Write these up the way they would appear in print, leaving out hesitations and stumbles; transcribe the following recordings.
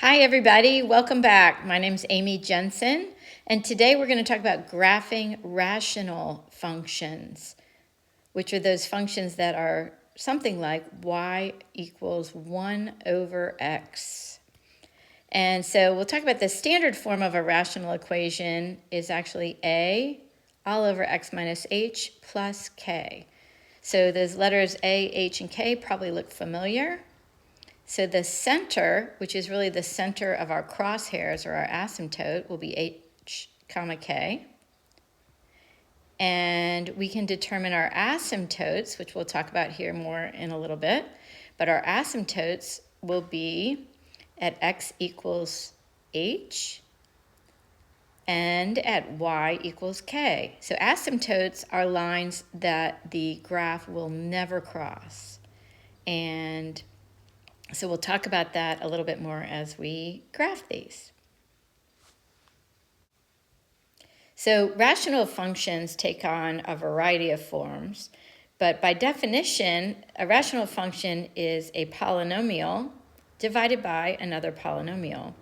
Hi everybody, welcome back. My name's Amy Jensen, and today we're going to talk about graphing rational functions, which are those functions that are something like y equals 1 over x. And so we'll talk about the standard form of a rational equation is actually a all over x minus h plus k. So those letters a, h, and k probably look familiar. So the center, which is really the center of our crosshairs or our asymptote, will be h comma k. And we can determine our asymptotes, which we'll talk about here more in a little bit. But our asymptotes will be at x equals h and at y equals k. So asymptotes are lines that the graph will never cross. And so we'll talk about that a little bit more as we graph these. So rational functions take on a variety of forms, but by definition, a rational function is a polynomial divided by another polynomial.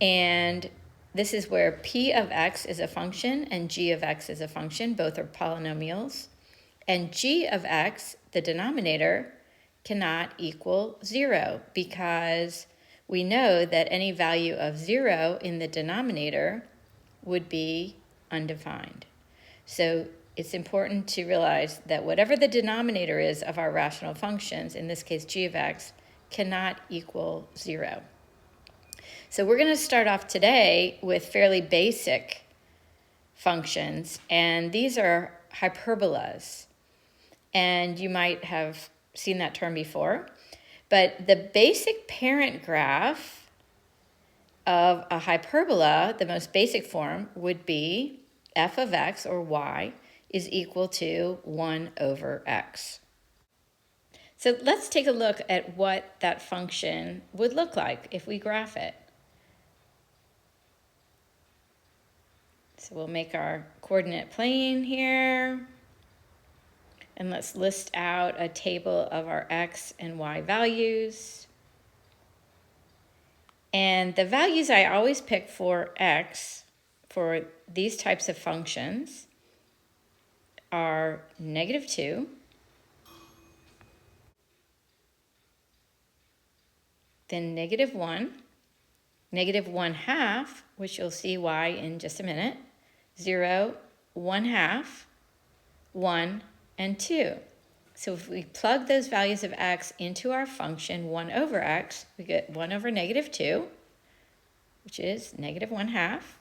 And this is where p of x is a function and g of x is a function. Both are polynomials. And g of x, the denominator, cannot equal 0 because we know that any value of 0 in the denominator would be undefined. So it's important to realize that whatever the denominator is of our rational functions, in this case g of x, cannot equal 0. So we're going to start off today with fairly basic functions, and these are hyperbolas. And you might have seen that term before, but the basic parent graph of a hyperbola, the most basic form, would be f of x, or y, is equal to 1 over x. So let's take a look at what that function would look like if we graph it. So we'll make our coordinate plane here. And let's list out a table of our x and y values. And the values I always pick for x for these types of functions are -2, then -1, -1/2, which you'll see why in just a minute, 0, 1/2, 1, and 2. So if we plug those values of x into our function 1 over x, we get 1 over -2, which is -1/2.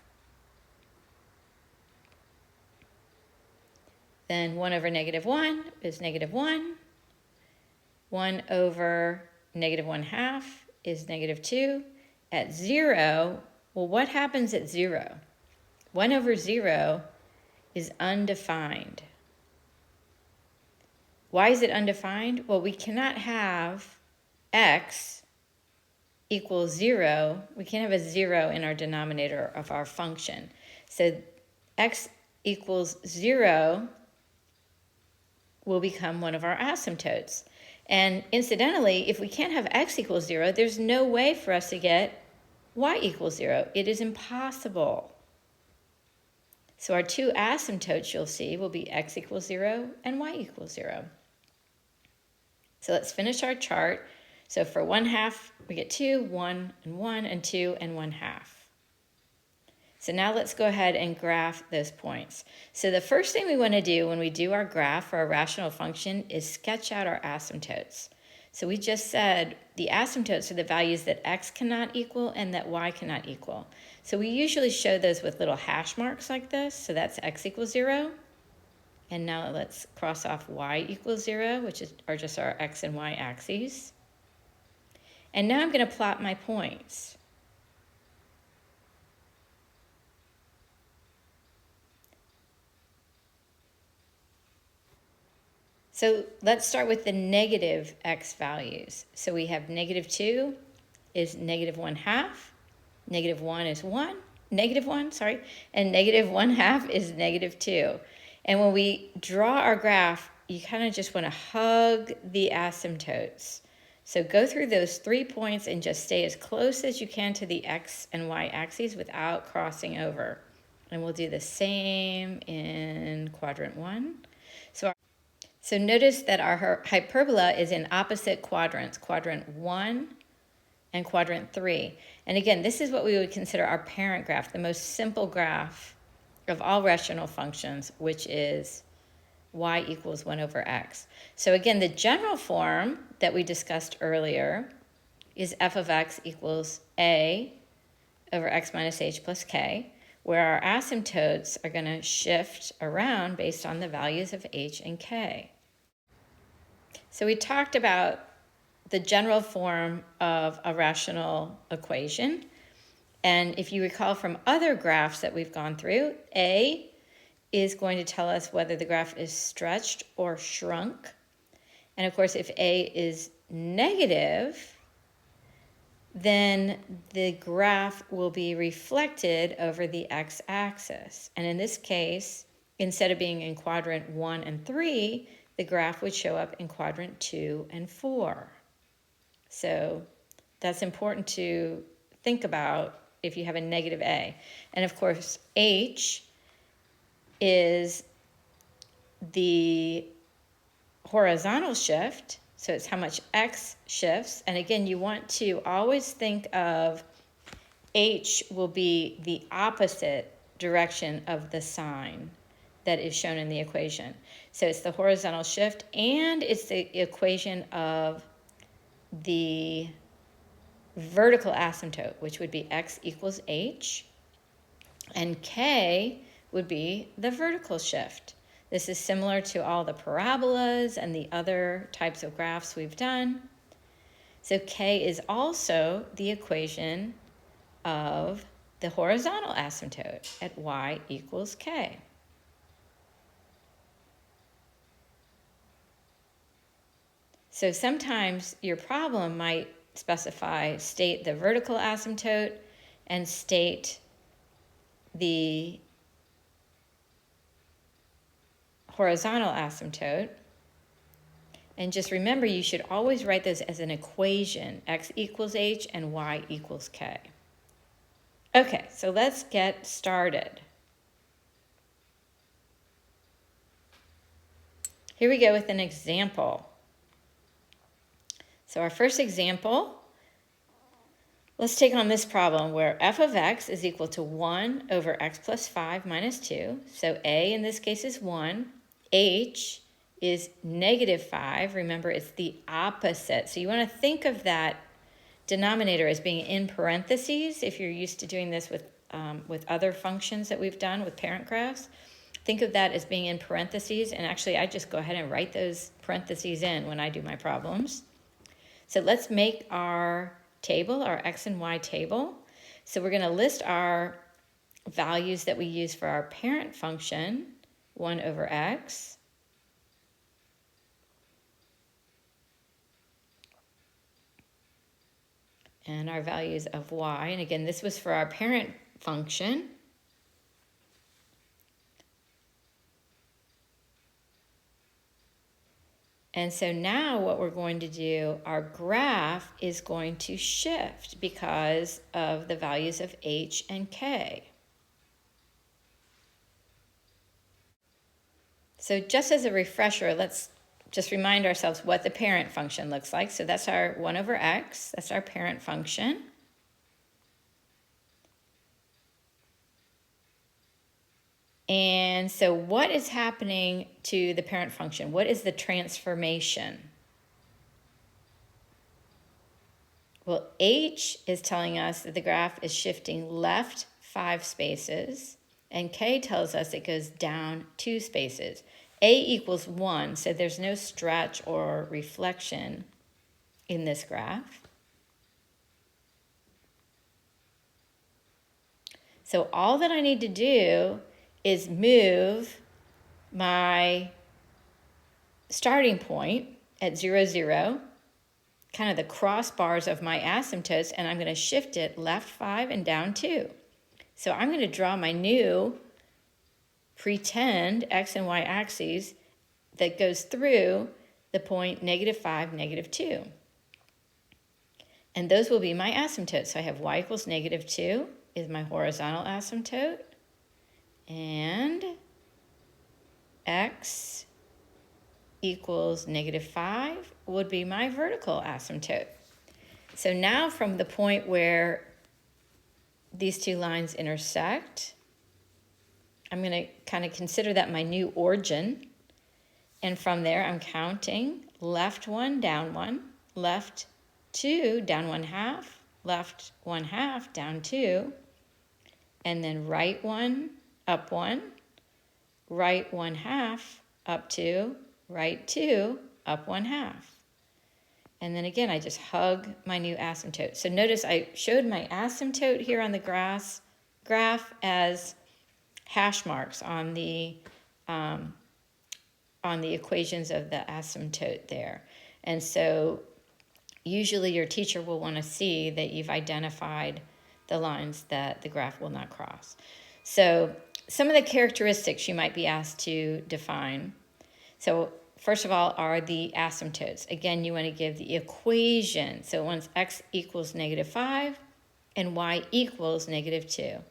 Then 1 over -1 is -1. 1 over -1/2 is -2. At 0, well, what happens at 0? 1 over 0 is undefined. Why is it undefined? Well, we cannot have x equals 0. We can't have a 0 in our denominator of our function. So x equals 0 will become one of our asymptotes. And incidentally, if we can't have x equals 0, there's no way for us to get y equals 0. It is impossible. So our two asymptotes you'll see will be x equals 0 and y equals 0. So let's finish our chart. So for 1/2, we get 2, 1, and 1, and 2, and 1/2. So now let's go ahead and graph those points. So the first thing we want to do when we do our graph for a rational function is sketch out our asymptotes. So we just said the asymptotes are the values that x cannot equal and that y cannot equal. So we usually show those with little hash marks like this. So that's x equals 0. And now let's cross off y equals 0, which are just our x and y axes. And now I'm going to plot my points. So let's start with the negative x values. So we have -2 is -1/2, -1 is 1, -1, sorry, and -1/2 is -2. And when we draw our graph, you kind of just want to hug the asymptotes. So go through those 3 points and just stay as close as you can to the X and Y axes without crossing over. And we'll do the same in quadrant 1. So notice that our hyperbola is in opposite quadrants, quadrant 1 and quadrant 3. And again, this is what we would consider our parent graph, the most simple graph of all rational functions, which is y equals 1 over x. So again, the general form that we discussed earlier is f of x equals a over x minus h plus k, where our asymptotes are going to shift around based on the values of h and k. So we talked about the general form of a rational equation. And if you recall from other graphs that we've gone through, a is going to tell us whether the graph is stretched or shrunk. And of course, if a is negative, then the graph will be reflected over the x-axis. And in this case, instead of being in quadrant 1 and 3, the graph would show up in quadrant 2 and 4. So that's important to think about if you have a negative a. And of course, h is the horizontal shift, so it's how much x shifts. And again, you want to always think of h will be the opposite direction of the sign that is shown in the equation. So it's the horizontal shift, and it's the equation of the vertical asymptote, which would be x equals h, and k would be the vertical shift. This is similar to all the parabolas and the other types of graphs we've done. So k is also the equation of the horizontal asymptote at y equals k. So sometimes your problem might specify state the vertical asymptote and state the horizontal asymptote. And just remember, you should always write this as an equation, x equals h and y equals k. Okay, so let's get started. Here we go with an example. So our first example, let's take on this problem where f of x is equal to 1 over x plus 5 minus 2. So a in this case is 1. H is negative 5. Remember, it's the opposite. So you want to think of that denominator as being in parentheses. If you're used to doing this with other functions that we've done with parent graphs, think of that as being in parentheses. And actually, I just go ahead and write those parentheses in when I do my problems. So let's make our table, our x and y table. So we're going to list our values that we use for our parent function, 1 over x. And our values of y. And again, this was for our parent function. And so now what we're going to do, our graph is going to shift because of the values of h and k. So just as a refresher, let's just remind ourselves what the parent function looks like. So that's our 1 over x, that's our parent function. And so what is happening to the parent function? What is the transformation? Well, h is telling us that the graph is shifting left 5 spaces, and k tells us it goes down 2 spaces. A equals 1, so there's no stretch or reflection in this graph. So all that I need to do is move my starting point at 0, 0, kind of the crossbars of my asymptotes, and I'm going to shift it left 5 and down 2. So I'm going to draw my new pretend x and y axes that goes through the point -5, -2. And those will be my asymptotes. So I have y equals -2 is my horizontal asymptote. And x equals -5 would be my vertical asymptote. So now from the point where these two lines intersect, I'm going to kind of consider that my new origin. And from there, I'm counting left 1, down 1, left 2, down 1/2, left 1/2, down 2, and then right 1, up 1, right 1/2, up 2, right 2, up 1/2. And then again, I just hug my new asymptote. So notice I showed my asymptote here on the graph as hash marks on the equations of the asymptote there. And so usually your teacher will want to see that you've identified the lines that the graph will not cross. So some of the characteristics you might be asked to define. So first of all are the asymptotes. Again, you want to give the equation. So once x equals -5 and y equals -2.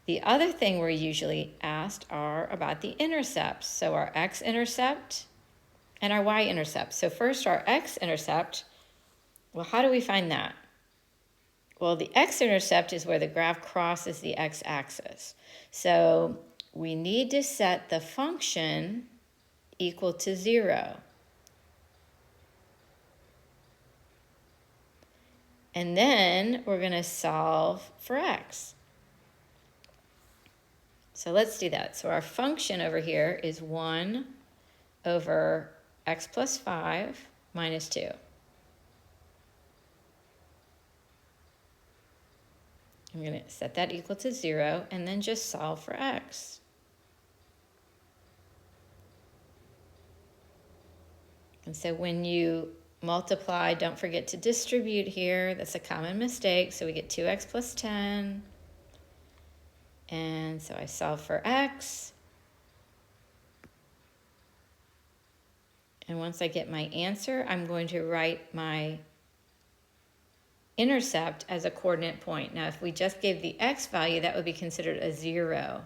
The other thing we're usually asked are about the intercepts. So our X-intercept and our Y-intercept. So first our X-intercept, well, how do we find that? Well, the X-intercept is where the graph crosses the x-axis. So we need to set the function equal to 0. And then we're going to solve for x. So let's do that. So our function over here is 1 over x plus 5 minus 2. I'm going to set that equal to 0 and then just solve for x. And so when you multiply, don't forget to distribute here. That's a common mistake. So we get 2x plus 10. And so I solve for x. And once I get my answer, I'm going to write my intercept as a coordinate point. Now, if we just gave the x value, that would be considered a 0.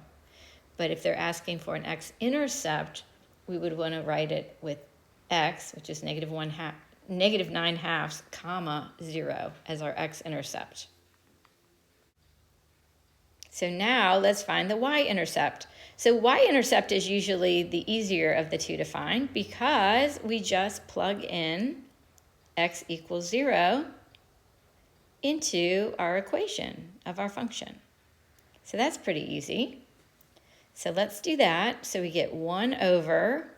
But if they're asking for an x-intercept, we would want to write it with x, which is -9/2, comma 0 as our x-intercept. So now let's find the y-intercept. So y-intercept is usually the easier of the two to find because we just plug in x equals 0 into our equation of our function. So that's pretty easy. So let's do that. So we get 1 over,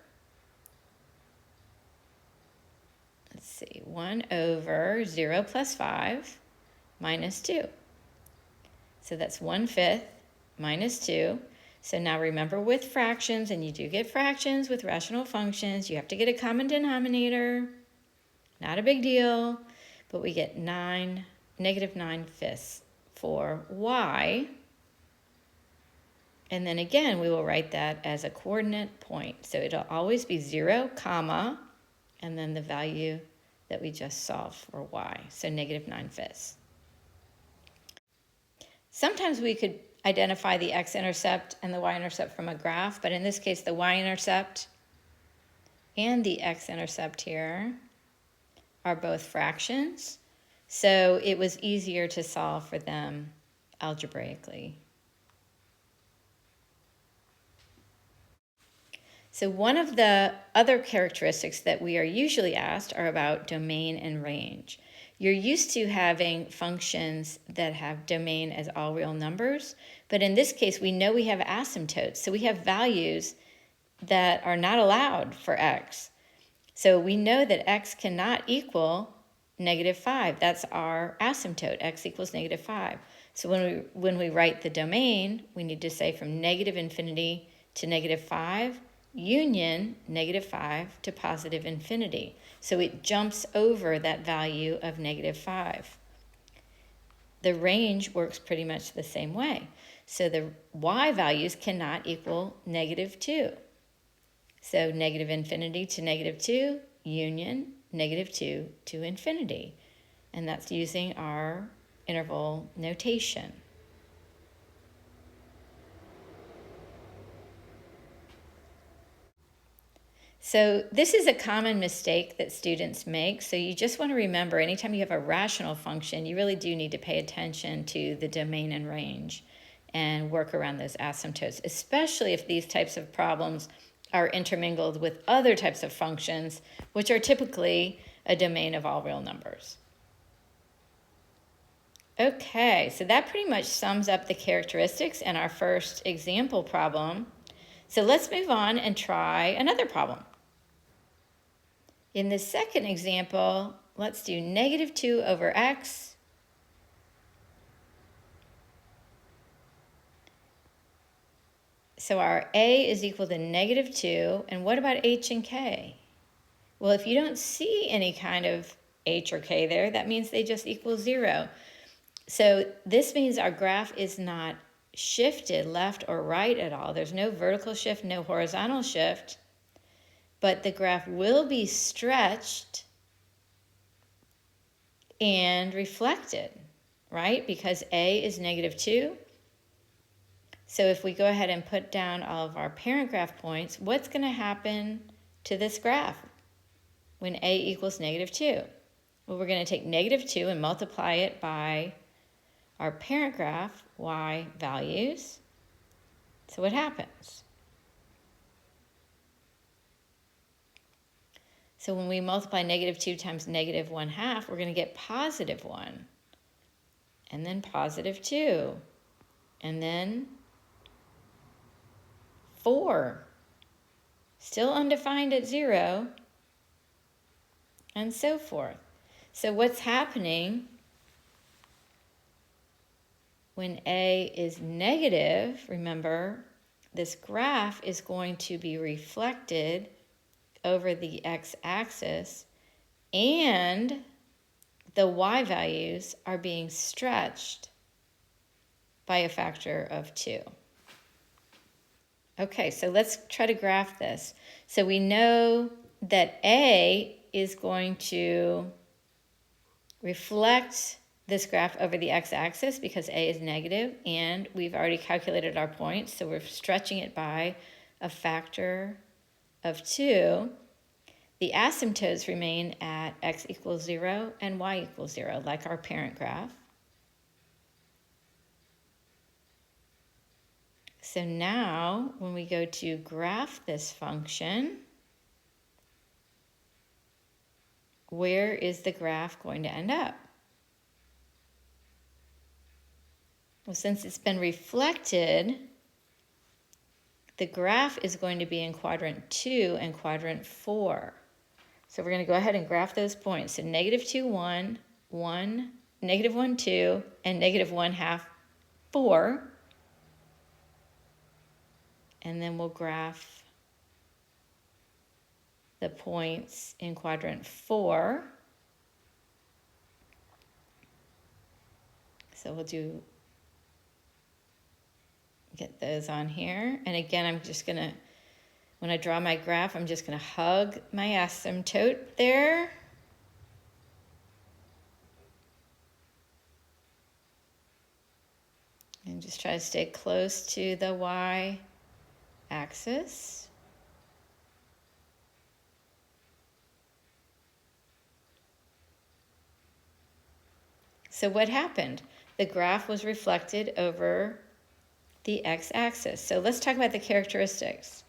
1 over 0 plus 5 minus 2. So that's 1/5 minus 2. So now remember with fractions, and you do get fractions with rational functions, you have to get a common denominator. Not a big deal, but we get -9/5 for y. And then again, we will write that as a coordinate point. So it'll always be 0, comma, and then the value that we just solved for y, so -9/5. Sometimes we could identify the x-intercept and the y-intercept from a graph, but in this case, the y-intercept and the x-intercept here are both fractions, so it was easier to solve for them algebraically. So one of the other characteristics that we are usually asked are about domain and range. You're used to having functions that have domain as all real numbers, but in this case, we know we have asymptotes, so we have values that are not allowed for x. So we know that x cannot equal -5. That's our asymptote, x equals -5. So when we write the domain, we need to say from -infinity to -5, union -5 to +infinity. So it jumps over that value of -5. The range works pretty much the same way. So the y values cannot equal -2. So -infinity to -2, union -2 to infinity. and that's using our interval notation. So this is a common mistake that students make. So you just want to remember, anytime you have a rational function, you really do need to pay attention to the domain and range and work around those asymptotes, especially if these types of problems are intermingled with other types of functions, which are typically a domain of all real numbers. Okay, so that pretty much sums up the characteristics in our first example problem. So let's move on and try another problem. In the second example, let's do -2 over x So our a is equal to -2, and what about h and k? Well, if you don't see any kind of h or k there, that means they just equal 0. So this means our graph is not shifted left or right at all. There's no vertical shift, no horizontal shift, but the graph will be stretched and reflected, right? Because a is -2. So if we go ahead and put down all of our parent graph points, what's going to happen to this graph when a equals -2? Well, we're going to take -2 and multiply it by our parent graph, y values. So what happens? So when we multiply -2 times -1/2, we're going to get +1, and then +2, and then 4, still undefined at 0, and so forth. So what's happening when a is negative? Remember, this graph is going to be reflected over the x-axis, and the y values are being stretched by a factor of 2. Okay, so let's try to graph this. So we know that a is going to reflect this graph over the x-axis because a is negative, and we've already calculated our points, so we're stretching it by a factor of 2. The asymptotes remain at x equals 0 and y equals 0, like our parent graph. So now, when we go to graph this function, where is the graph going to end up? Well, since it's been reflected, the graph is going to be in quadrant 2 and quadrant 4. So we're going to go ahead and graph those points. So -2, 1, 1, -1, 2, and -1/2, 4. And then we'll graph the points in quadrant 4. So we'll get those on here. And again, I'm just going to, when I draw my graph, I'm just going to hug my asymptote there. And just try to stay close to the y-axis. So what happened? The graph was reflected over the x-axis. So let's talk about the characteristics.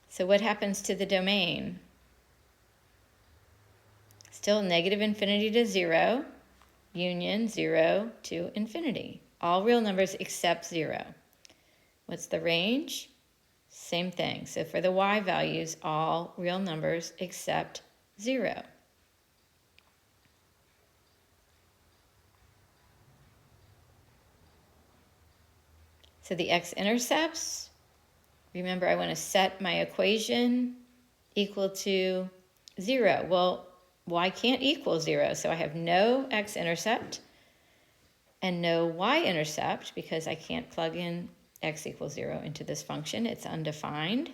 So what happens to the domain? Still -infinity to 0, union 0 to infinity. All real numbers except 0. What's the range? Same thing. So for the y values, all real numbers except 0. So the x-intercepts, remember I want to set my equation equal to 0. Well, y can't equal 0, so I have no x-intercept and no y-intercept because I can't plug in x equals 0 into this function. It's undefined.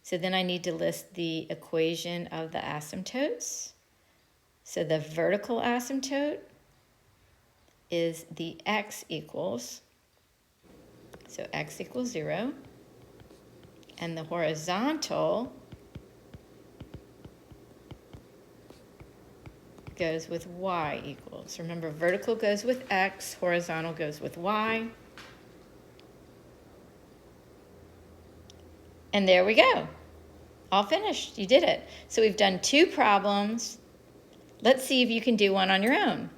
So then I need to list the equation of the asymptotes. So the vertical asymptote is the x equals, so x equals 0. And the horizontal goes with y equals. Remember, vertical goes with x, horizontal goes with y. And there we go. All finished. You did it. So we've done 2 problems. Let's see if you can do one on your own.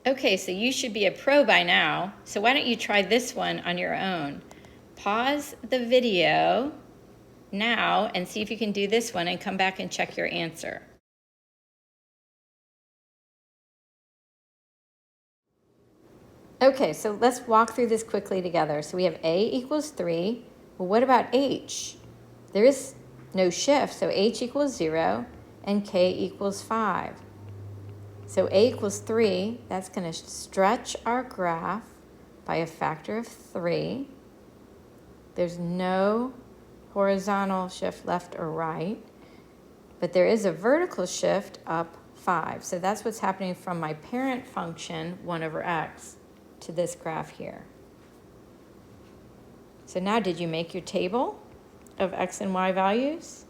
Okay, so you should be a pro by now. So why don't you try this one on your own? Pause the video now and see if you can do this one and come back and check your answer. Okay, so let's walk through this quickly together. So we have A equals 3. Well, what about H? There is no shift, so H equals 0 and K equals 5. So A equals 3, that's going to stretch our graph by a factor of 3. There's no horizontal shift left or right, but there is a vertical shift up 5. So that's what's happening from my parent function, 1 over x, to this graph here. So now, did you make your table of x and y values?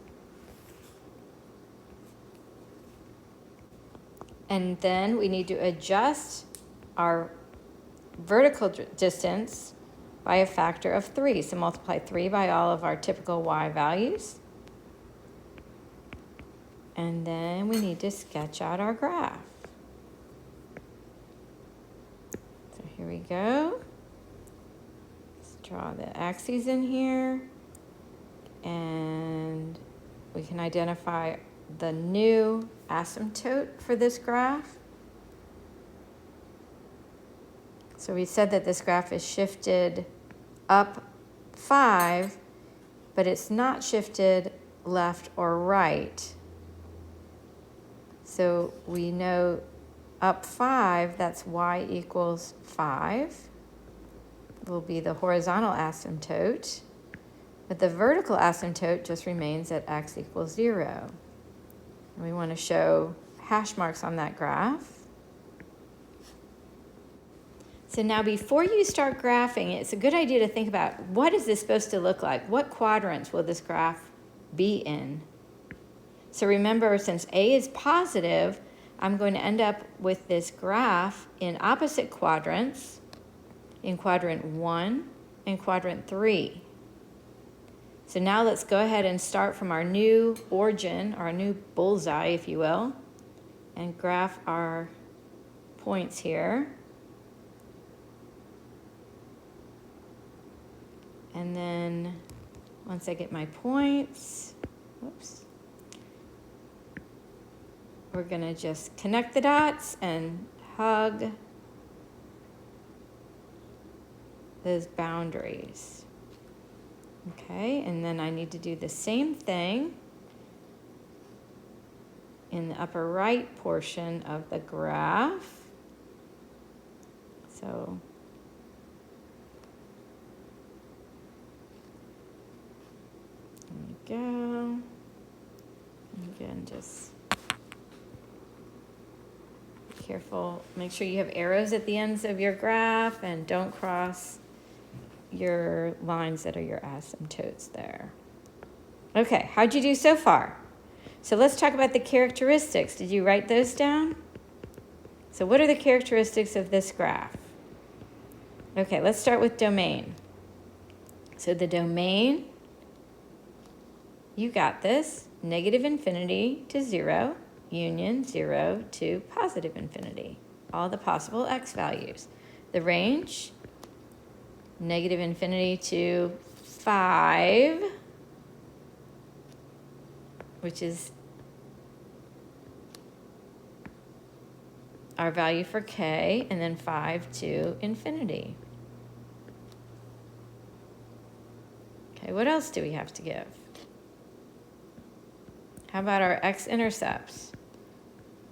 And then we need to adjust our vertical distance by a factor of 3. So multiply 3 by all of our typical y values. And then we need to sketch out our graph. So here we go. Let's draw the axes in here. And we can identify the new asymptote for this graph. So we said that this graph is shifted up 5, but it's not shifted left or right. So we know up 5, that's y equals 5, will be the horizontal asymptote, but the vertical asymptote just remains at x equals 0. And we want to show hash marks on that graph. So now before you start graphing, it's a good idea to think about, what is this supposed to look like? What quadrants will this graph be in? So remember, since A is positive, I'm going to end up with this graph in opposite quadrants, in quadrant 1 and quadrant 3. So now let's go ahead and start from our new origin, our new bullseye, if you will, and graph our points here. And then once I get my points, whoops, we're going to just connect the dots and hug those boundaries. Okay, and then I need to do the same thing in the upper right portion of the graph. So there we go. Again, just be careful. Make sure you have arrows at the ends of your graph and don't cross your lines that are your asymptotes there. Okay, how'd you do so far? So let's talk about the characteristics. Did you write those down? So what are the characteristics of this graph? Okay, let's start with domain. So the domain, you got this, negative infinity to 0, union 0 to positive infinity, all the possible x values. The range, negative infinity to 5, which is our value for k, and then 5 to infinity. Okay, what else do we have to give? How about our X-Intercepts?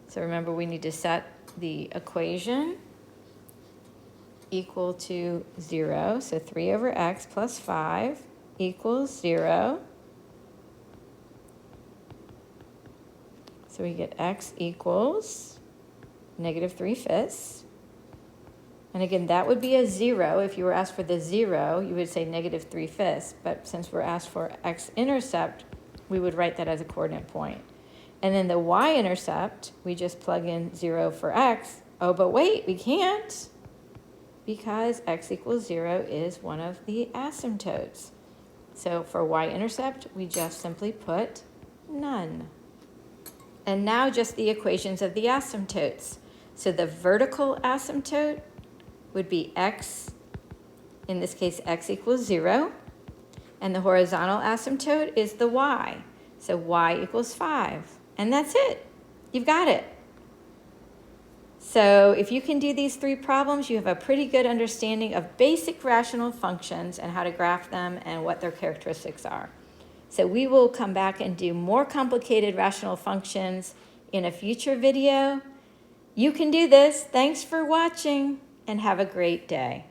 So remember, we need to set the equation equal to 0. So 3 over x plus 5 equals 0. So we get x equals negative 3/5. And again, that would be a 0. If you were asked for the 0, you would say negative 3/5. But since we're asked for x-intercept, we would write that as a coordinate point. And then the y-intercept, we just plug in 0 for x. Oh, but wait, we can't, because x equals 0 is one of the asymptotes. So for y-intercept, we just simply put none. And now just the equations of the asymptotes. So the vertical asymptote would be x, in this case, x equals 0. And the horizontal asymptote is the y. So y equals 5. And that's it. You've got it. So if you can do these 3 problems, you have a pretty good understanding of basic rational functions and how to graph them and what their characteristics are. So we will come back and do more complicated rational functions in a future video. You can do this. Thanks for watching, and have a great day.